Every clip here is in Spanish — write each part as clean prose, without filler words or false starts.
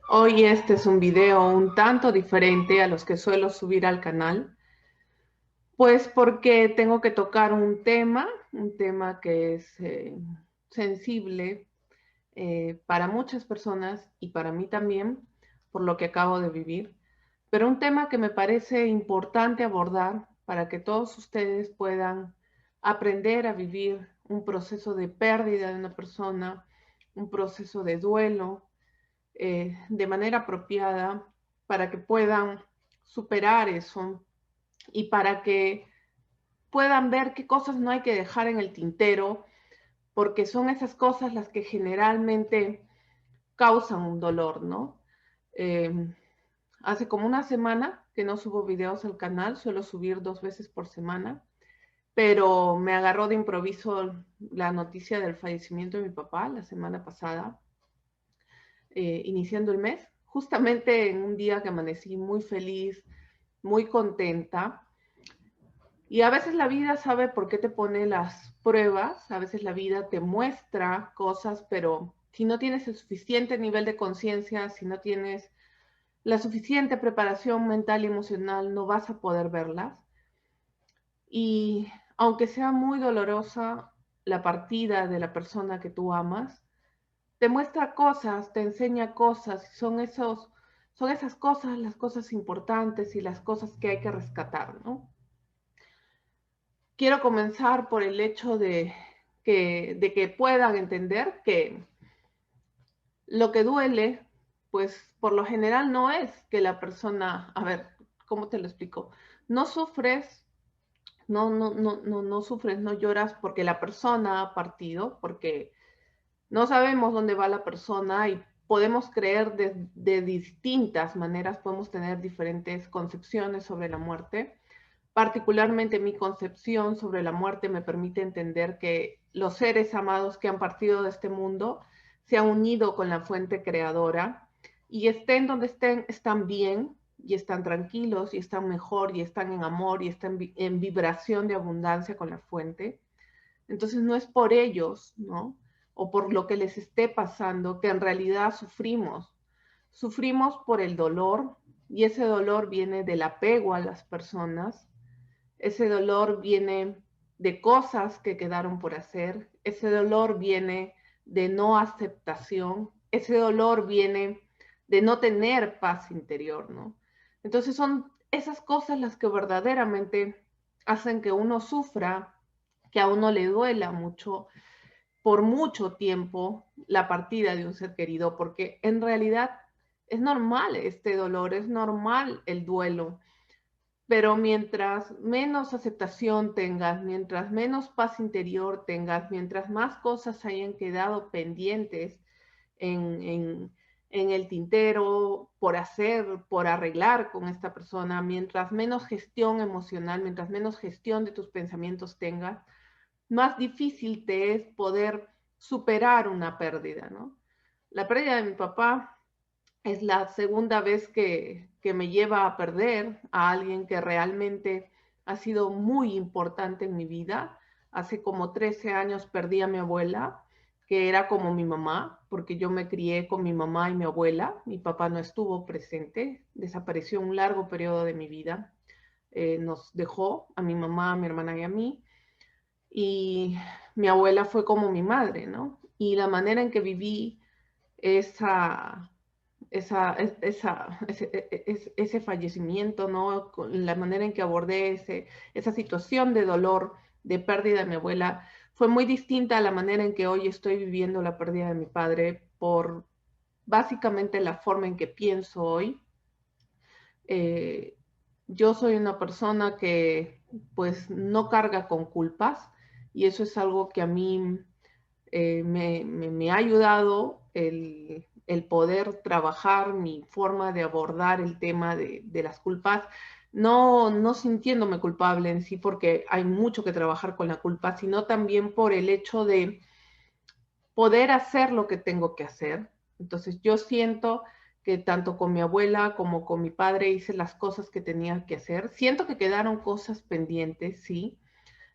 Hoy este es un video un tanto diferente a los que suelo subir al canal, pues porque tengo que tocar un tema que es sensible para muchas personas y para mí también, por lo que acabo de vivir, pero un tema que me parece importante abordar para que todos ustedes puedan aprender a vivir un proceso de pérdida de una persona, un proceso de duelo de manera apropiada para que puedan superar eso y para que puedan ver qué cosas no hay que dejar en el tintero, porque son esas cosas las que generalmente causan un dolor, ¿no? Eh, Hace como una semana que no subo videos al canal, suelo subir 2 veces por semana, pero me agarró de improviso la noticia del fallecimiento de mi papá la semana pasada, iniciando el mes, justamente en un día que amanecí muy feliz, muy contenta. Y a veces la vida sabe por qué te pone las pruebas, a veces la vida te muestra cosas, pero si no tienes el suficiente nivel de conciencia, si no tienes la suficiente preparación mental y emocional, no vas a poder verlas. Y aunque sea muy dolorosa la partida de la persona que tú amas, te muestra cosas, te enseña cosas, son esas cosas, las cosas importantes y las cosas que hay que rescatar, ¿no? Quiero comenzar por el hecho de que puedan entender que lo que duele, pues por lo general no es que la persona, a ver, ¿cómo te lo explico? No sufres, no sufres, no lloras porque la persona ha partido, porque no sabemos dónde va la persona y podemos creer de distintas maneras, podemos tener diferentes concepciones sobre la muerte. Particularmente mi concepción sobre la muerte me permite entender que los seres amados que han partido de este mundo se han unido con la fuente creadora y estén donde estén, están bien y están tranquilos y están mejor y están en amor y están en vibración de abundancia con la fuente. Entonces no es por ellos, ¿no? O por lo que les esté pasando que en realidad sufrimos. Sufrimos por el dolor y ese dolor viene del apego a las personas, ese dolor viene de cosas que quedaron por hacer, ese dolor viene de no aceptación, ese dolor viene de no tener paz interior, ¿no? Entonces son esas cosas las que verdaderamente hacen que uno sufra, que a uno le duela mucho, por mucho tiempo, la partida de un ser querido, porque en realidad es normal este dolor, es normal el duelo, pero mientras menos aceptación tengas, mientras menos paz interior tengas, mientras más cosas hayan quedado pendientes en, en, en el tintero por hacer, por arreglar con esta persona, mientras menos gestión emocional, mientras menos gestión de tus pensamientos tengas, más difícil te es poder superar una pérdida, ¿no? La pérdida de mi papá es la segunda vez que me lleva a perder a alguien que realmente ha sido muy importante en mi vida. Hace como 13 años perdí a mi abuela, que era como mi mamá, porque yo me crié con mi mamá y mi abuela. Mi papá no estuvo presente, desapareció un largo periodo de mi vida. Nos dejó a mi mamá, a mi hermana y a mí. Y mi abuela fue como mi madre, ¿no? Y la manera en que viví esa, ese fallecimiento, ¿no? Con la manera en que abordé esa situación de dolor, de pérdida de mi abuela, fue muy distinta a la manera en que hoy estoy viviendo la pérdida de mi padre por básicamente la forma en que pienso hoy. Eh, yo soy una persona que pues no carga con culpas y eso es algo que a mí me ha ayudado el poder trabajar mi forma de abordar el tema de las culpas, no sintiéndome culpable en sí, porque hay mucho que trabajar con la culpa, sino también por el hecho de poder hacer lo que tengo que hacer. Entonces yo siento que tanto con mi abuela como con mi padre hice las cosas que tenía que hacer. Siento que quedaron cosas pendientes, sí,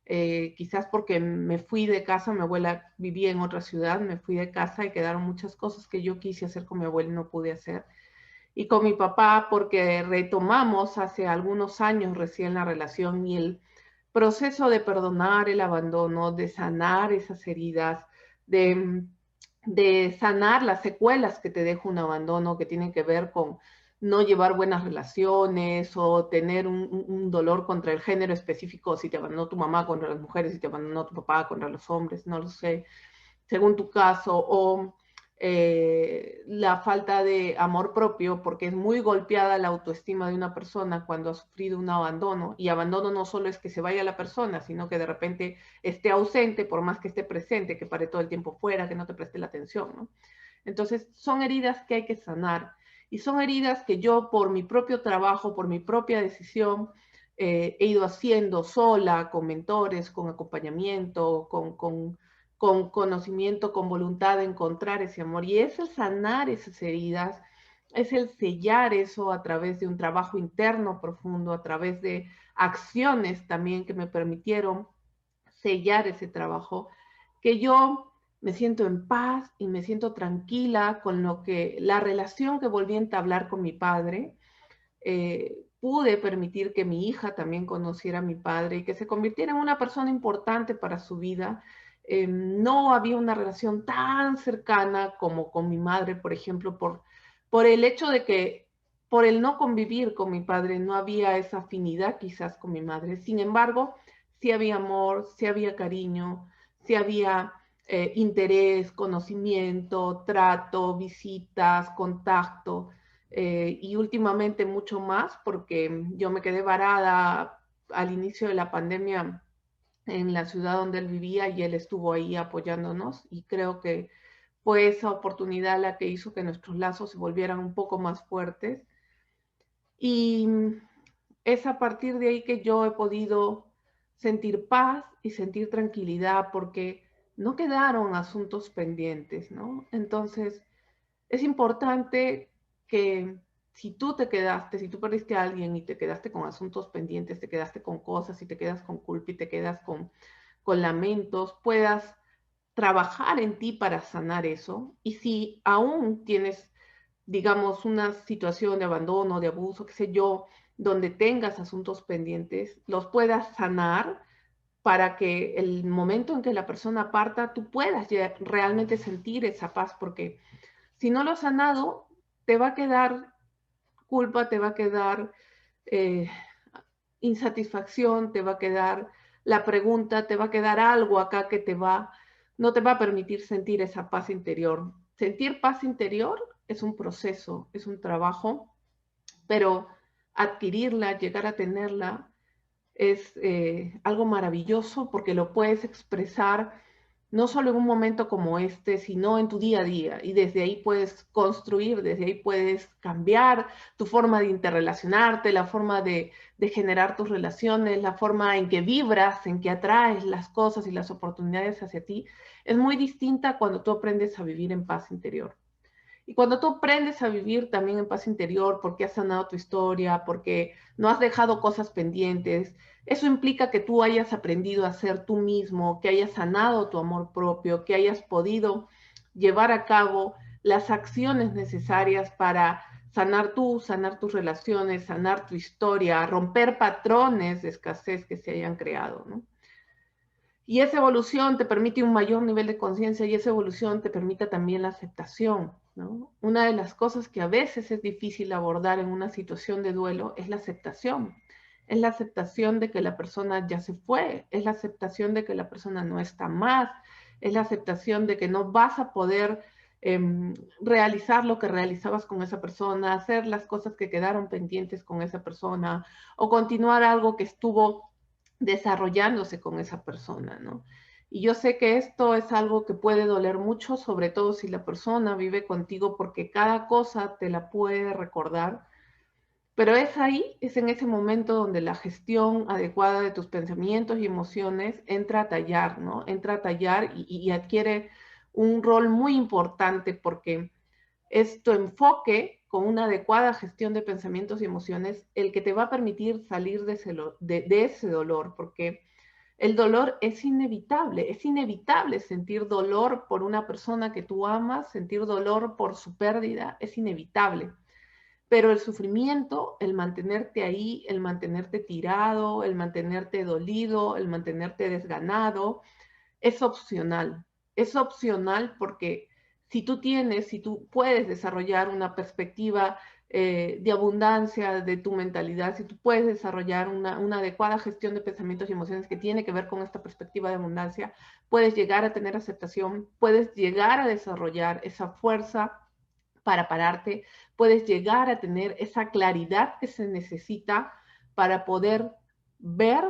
quizás porque me fui de casa, mi abuela vivía en otra ciudad, me fui de casa y quedaron muchas cosas que yo quise hacer con mi abuela y no pude hacer. Y con mi papá porque retomamos hace algunos años recién la relación y el proceso de perdonar el abandono, de sanar esas heridas, de, de sanar las secuelas que te deja un abandono que tienen que ver con no llevar buenas relaciones o tener un dolor contra el género específico, si te abandonó tu mamá contra las mujeres, si te abandonó tu papá contra los hombres, no lo sé, según tu caso, o la falta de amor propio, porque es muy golpeada la autoestima de una persona cuando ha sufrido un abandono, y abandono no solo es que se vaya la persona, sino que de repente esté ausente, por más que esté presente, que pare todo el tiempo fuera, que no te preste la atención, ¿no? Entonces, son heridas que hay que sanar, y son heridas que yo, por mi propio trabajo, por mi propia decisión, he ido haciendo sola, con mentores, con acompañamiento, con conocimiento, con voluntad de encontrar ese amor. Y es el sanar esas heridas, es el sellar eso a través de un trabajo interno profundo, a través de acciones también que me permitieron sellar ese trabajo, que yo me siento en paz y me siento tranquila con lo que la relación que volví a entablar con mi padre. Pude permitir que mi hija también conociera a mi padre y que se convirtiera en una persona importante para su vida. No había una relación tan cercana como con mi madre, por ejemplo, por el hecho de que por el no convivir con mi padre no había esa afinidad quizás con mi madre. Sin embargo, sí había amor, sí había cariño, sí había interés, conocimiento, trato, visitas, contacto. Y últimamente mucho más porque yo me quedé varada al inicio de la pandemia en la ciudad donde él vivía y él estuvo ahí apoyándonos y creo que fue esa oportunidad la que hizo que nuestros lazos se volvieran un poco más fuertes y es a partir de ahí que yo he podido sentir paz y sentir tranquilidad porque no quedaron asuntos pendientes, ¿no? Entonces, es importante que si tú te quedaste, si tú perdiste a alguien y te quedaste con asuntos pendientes, te quedaste con cosas y te quedas con culpa y te quedas con lamentos, puedas trabajar en ti para sanar eso. Y si aún tienes, digamos, una situación de abandono, de abuso, qué sé yo, donde tengas asuntos pendientes, los puedas sanar para que el momento en que la persona parta, tú puedas realmente sentir esa paz, porque si no lo has sanado, te va a quedar culpa, te va a quedar eh, insatisfacción, te va a quedar la pregunta, te va a quedar algo acá que no te va a permitir sentir esa paz interior. Sentir paz interior es un proceso, es un trabajo, pero adquirirla, llegar a tenerla, es algo maravilloso porque lo puedes expresar no solo en un momento como este, sino en tu día a día. Y desde ahí puedes construir, desde ahí puedes cambiar tu forma de interrelacionarte, la forma de generar tus relaciones, la forma en que vibras, en que atraes las cosas y las oportunidades hacia ti. Es muy distinta cuando tú aprendes a vivir en paz interior. Y cuando tú aprendes a vivir también en paz interior, porque has sanado tu historia, porque no has dejado cosas pendientes, eso implica que tú hayas aprendido a ser tú mismo, que hayas sanado tu amor propio, que hayas podido llevar a cabo las acciones necesarias para sanar tú, sanar tus relaciones, sanar tu historia, romper patrones de escasez que se hayan creado, ¿no? Y esa evolución te permite un mayor nivel de conciencia y esa evolución te permite también la aceptación, ¿no? Una de las cosas que a veces es difícil abordar en una situación de duelo es la aceptación. Es la aceptación de que la persona ya se fue, es la aceptación de que la persona no está más, es la aceptación de que no vas a poder realizar lo que realizabas con esa persona, hacer las cosas que quedaron pendientes con esa persona o continuar algo que estuvo desarrollándose con esa persona, ¿no? Y yo sé que esto es algo que puede doler mucho, sobre todo si la persona vive contigo, porque cada cosa te la puede recordar, pero es ahí, es en ese momento donde la gestión adecuada de tus pensamientos y emociones entra a tallar, ¿no? Entra a tallar y adquiere un rol muy importante porque es tu enfoque con una adecuada gestión de pensamientos y emociones el que te va a permitir salir de ese dolor, porque El dolor es inevitable sentir dolor por una persona que tú amas, sentir dolor por su pérdida, es inevitable. Pero el sufrimiento, el mantenerte ahí, el mantenerte tirado, el mantenerte dolido, el mantenerte desganado, es opcional. Es opcional porque si tú puedes desarrollar una perspectiva de abundancia de tu mentalidad, si tú puedes desarrollar una adecuada gestión de pensamientos y emociones que tiene que ver con esta perspectiva de abundancia, puedes llegar a tener aceptación, puedes llegar a desarrollar esa fuerza para pararte, puedes llegar a tener esa claridad que se necesita para poder ver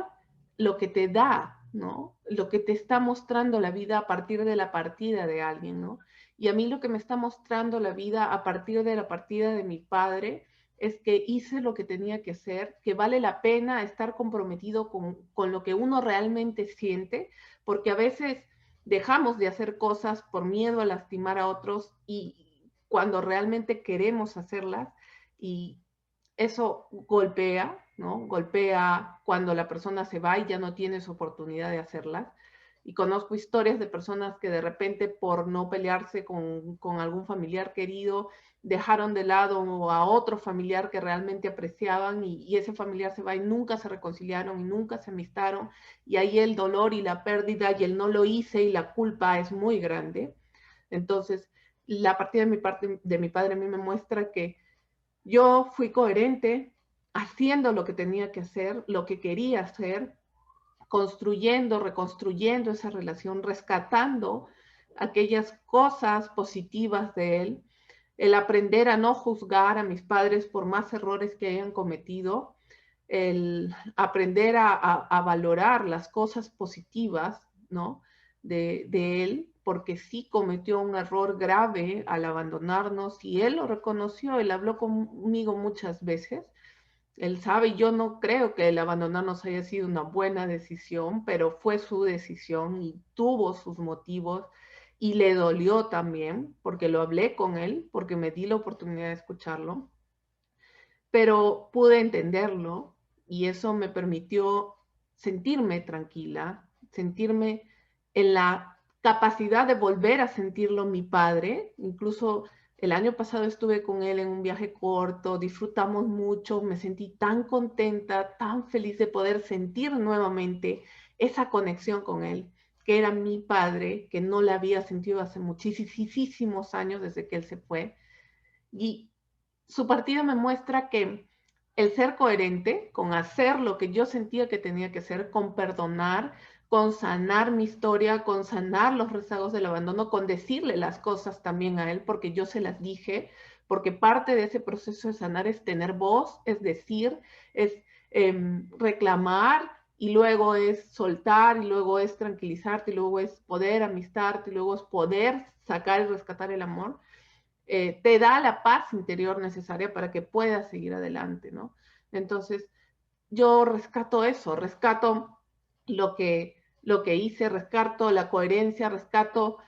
lo que te da, ¿no? Lo que te está mostrando la vida a partir de la partida de alguien, ¿no? Y a mí lo que me está mostrando la vida a partir de la partida de mi padre es que hice lo que tenía que hacer, que vale la pena estar comprometido con lo que uno realmente siente, porque a veces dejamos de hacer cosas por miedo a lastimar a otros y cuando realmente queremos hacerlas y eso golpea, ¿no? Golpea cuando la persona se va y ya no tienes oportunidad de hacerlas. Y conozco historias de personas que de repente por no pelearse con algún familiar querido, dejaron de lado a otro familiar que realmente apreciaban y ese familiar se va y nunca se reconciliaron y nunca se amistaron. Y ahí el dolor y la pérdida y el no lo hice y la culpa es muy grande. Entonces, la partida de mi padre a mí me muestra que yo fui coherente haciendo lo que tenía que hacer, lo que quería hacer, construyendo, reconstruyendo esa relación, rescatando aquellas cosas positivas de él, el aprender a no juzgar a mis padres por más errores que hayan cometido, el aprender a valorar las cosas positivas, ¿no? De él, porque sí cometió un error grave al abandonarnos y él lo reconoció, él habló conmigo muchas veces. Él sabe, yo no creo que el abandonarnos haya sido una buena decisión, pero fue su decisión y tuvo sus motivos y le dolió también, porque lo hablé con él, porque me di la oportunidad de escucharlo, pero pude entenderlo y eso me permitió sentirme tranquila, sentirme en la capacidad de volver a sentirlo mi padre. Incluso el año pasado estuve con él en un viaje corto, disfrutamos mucho, me sentí tan contenta, tan feliz de poder sentir nuevamente esa conexión con él, que era mi padre, que no la había sentido hace muchísimos años desde que él se fue. Y su partida me muestra que el ser coherente con hacer lo que yo sentía que tenía que hacer, con perdonar, con sanar mi historia, con sanar los rezagos del abandono, con decirle las cosas también a él, porque yo se las dije, porque parte de ese proceso de sanar es tener voz, es decir, es reclamar y luego es soltar y luego es tranquilizarte y luego es poder amistarte y luego es poder sacar y rescatar el amor. Te da la paz interior necesaria para que puedas seguir adelante, ¿no? Entonces, yo rescato eso, rescato lo que hice, rescato la coherencia, rescato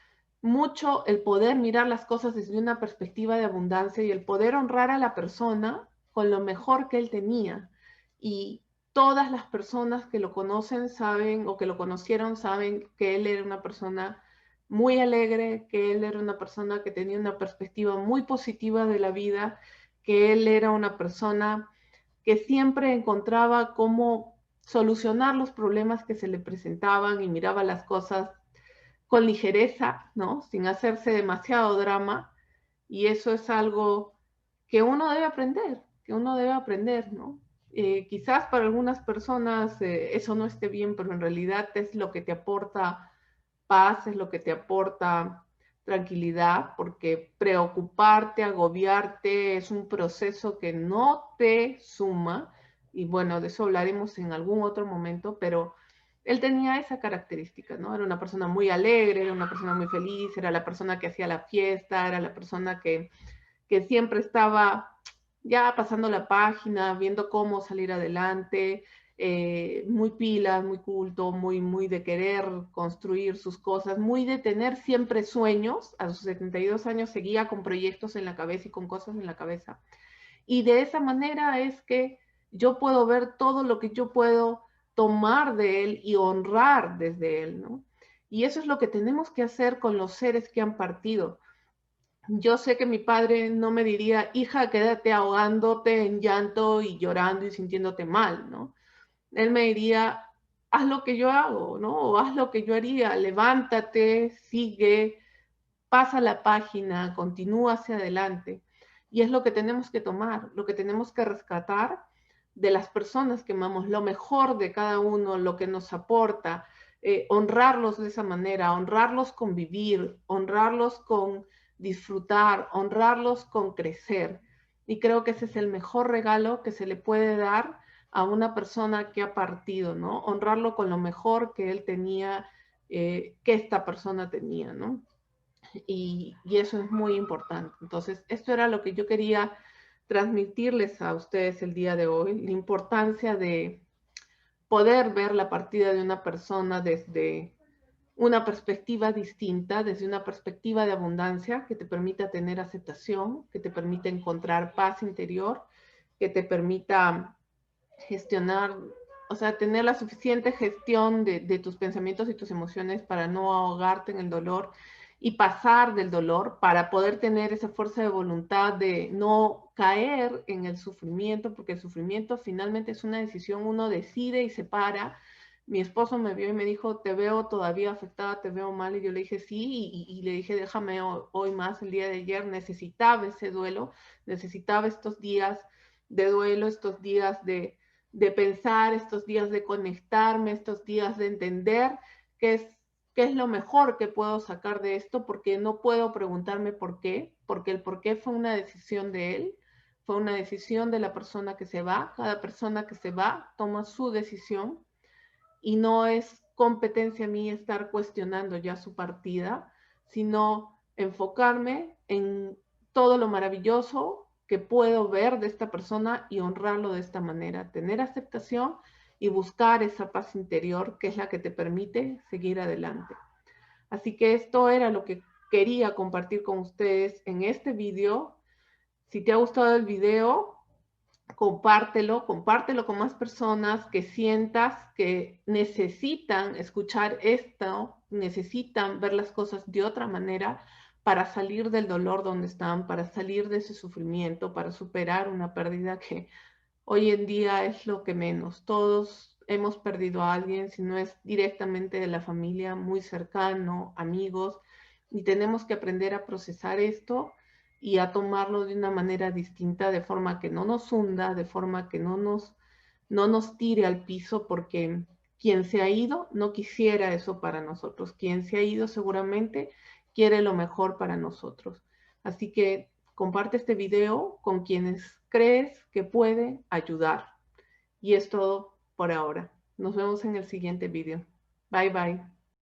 mucho el poder mirar las cosas desde una perspectiva de abundancia y el poder honrar a la persona con lo mejor que él tenía. Y todas las personas que lo conocen saben o que lo conocieron saben que él era una persona muy alegre, que él era una persona que tenía una perspectiva muy positiva de la vida, que él era una persona que siempre encontraba cómo solucionar los problemas que se le presentaban y miraba las cosas con ligereza, ¿no? Sin hacerse demasiado drama. Y eso es algo que uno debe aprender, ¿no? Quizás para algunas personas eso no esté bien, pero en realidad es lo que te aporta paz, es lo que te aporta tranquilidad, porque preocuparte, agobiarte es un proceso que no te suma, y bueno, de eso hablaremos en algún otro momento, pero él tenía esa característica, ¿no? Era una persona muy alegre, era una persona muy feliz, era la persona que hacía la fiesta, era la persona que siempre estaba ya pasando la página, viendo cómo salir adelante, muy pilas, muy culto, muy de querer construir sus cosas, muy de tener siempre sueños. A sus 72 años seguía con proyectos en la cabeza y con cosas en la cabeza. Y de esa manera es que yo puedo ver todo lo que yo puedo tomar de él y honrar desde él, ¿no? Y eso es lo que tenemos que hacer con los seres que han partido. Yo sé que mi padre no me diría, hija, quédate ahogándote en llanto y llorando y sintiéndote mal, ¿no? Él me diría, haz lo que yo hago, ¿no? O haz lo que yo haría, levántate, sigue, pasa la página, continúa hacia adelante. Y es lo que tenemos que tomar, lo que tenemos que rescatar de las personas que amamos, lo mejor de cada uno, lo que nos aporta, honrarlos de esa manera, honrarlos con vivir, honrarlos con disfrutar, honrarlos con crecer. Y creo que ese es el mejor regalo que se le puede dar a una persona que ha partido, ¿no? Honrarlo con lo mejor que él tenía, que esta persona tenía, ¿no? Y eso es muy importante. Entonces, esto era lo que yo quería transmitirles a ustedes el día de hoy, la importancia de poder ver la partida de una persona desde una perspectiva distinta, desde una perspectiva de abundancia que te permita tener aceptación, que te permita encontrar paz interior, que te permita gestionar, o sea, tener la suficiente gestión de tus pensamientos y tus emociones para no ahogarte en el dolor y pasar del dolor para poder tener esa fuerza de voluntad de no caer en el sufrimiento, porque el sufrimiento finalmente es una decisión, uno decide y se para. Mi esposo me vio y me dijo, te veo todavía afectada, te veo mal, y yo le dije sí, y le dije, déjame hoy más, el día de ayer necesitaba ese duelo, necesitaba estos días de duelo, estos días de pensar, estos días de conectarme, estos días de entender qué es lo mejor que puedo sacar de esto, porque no puedo preguntarme por qué, porque el por qué fue una decisión de él, fue una decisión de la persona que se va, cada persona que se va toma su decisión y no es competencia mía estar cuestionando ya su partida, sino enfocarme en todo lo maravilloso que puedo ver de esta persona y honrarlo de esta manera, tener aceptación y buscar esa paz interior que es la que te permite seguir adelante. Así que esto era lo que quería compartir con ustedes en este video. Si te ha gustado el video, compártelo con más personas que sientas que necesitan escuchar esto, necesitan ver las cosas de otra manera para salir del dolor donde están, para salir de ese sufrimiento, para superar una pérdida que hoy en día es lo que menos. Todos hemos perdido a alguien, si no es directamente de la familia, muy cercano, amigos, y tenemos que aprender a procesar esto y a tomarlo de una manera distinta, de forma que no nos hunda, de forma que no nos tire al piso, porque quien se ha ido no quisiera eso para nosotros. Quien se ha ido seguramente quiere lo mejor para nosotros. Así que comparte este video con quienes crees que puede ayudar. Y es todo por ahora. Nos vemos en el siguiente video. Bye bye.